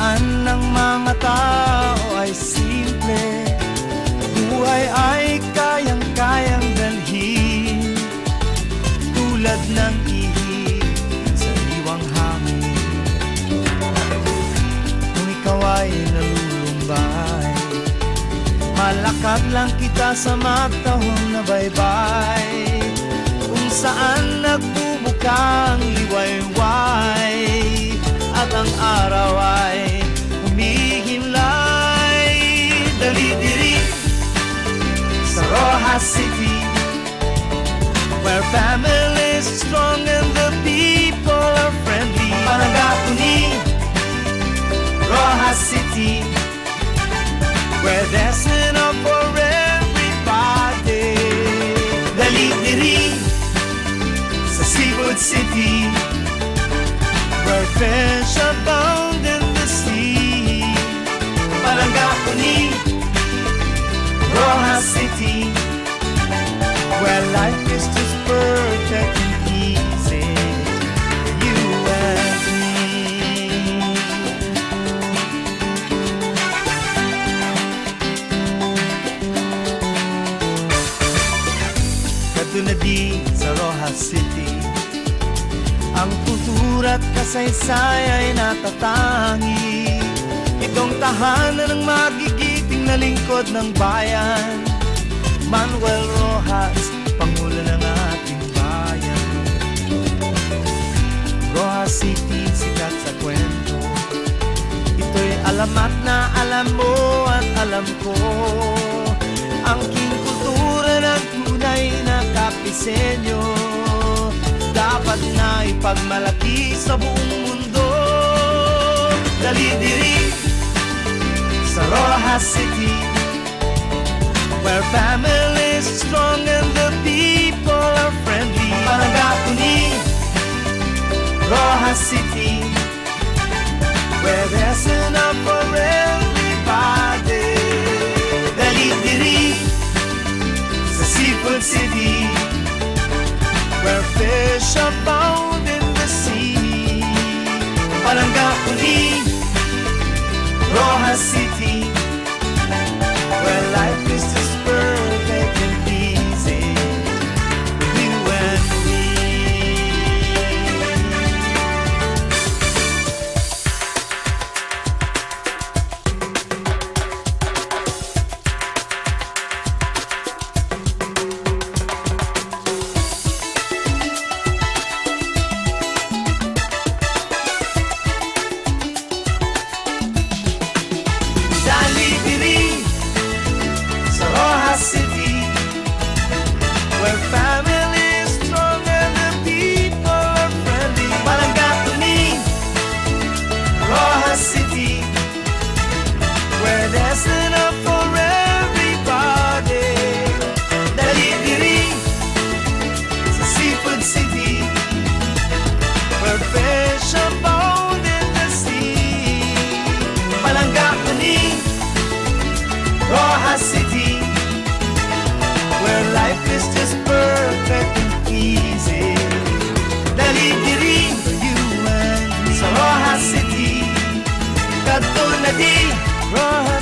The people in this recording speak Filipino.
saan ang mga tao ay simple, buhay ay kayang-kayang dalhin, tulad ng ihip sa liwang hangin. Kung ikaw ay nalulumbay, malakad lang kita sa matahong na baybay, kung saan nagbubukang liwayway, at ang araw ay humihinlay. Dali-diri sa Rojas City, where family is strong and the people are friendly. Parangapuni, Rojas City, where there's enough for everybody. Dali-diri sa Seafood City, where fish abound in the sea. Parangapuni, Rojas City, where life is just perfect and easy for you and me. Kadunadi sa Rojas City, ang kultura at kasaysay ay natatangi. Itong tahanan ng magigiting na lingkod ng bayan, Manuel Rojas, Pangulo ng ating bayan. Rojas City, sikat sa kwento, ito'y alamat na alam mo at alam ko. Ang king kultura ng tunay na kapisenyo, dapat na ipagmalaki sa buong mundo. Dali-diri sa Rojas City, where family is strong and the people are friendly. Parangapuni, Rojas City, where there's enough for everybody. Dali-diri sa Seafood City, where fish abound in the sea. Parangapuni, Rojas City, where life is just perfect and easy for you and me. Dali-diri sa Rojas City, where family is strong and the people are friendly. Parangapuni, Rojas City, where there's enough for everybody. Dali-diri sa Seafood City, where fish abound in the sea. Parangapuni, Rojas City, where life is just perfect and easy. Dali-diri for you and me. Sa Rojas City, kadunadi, Rojas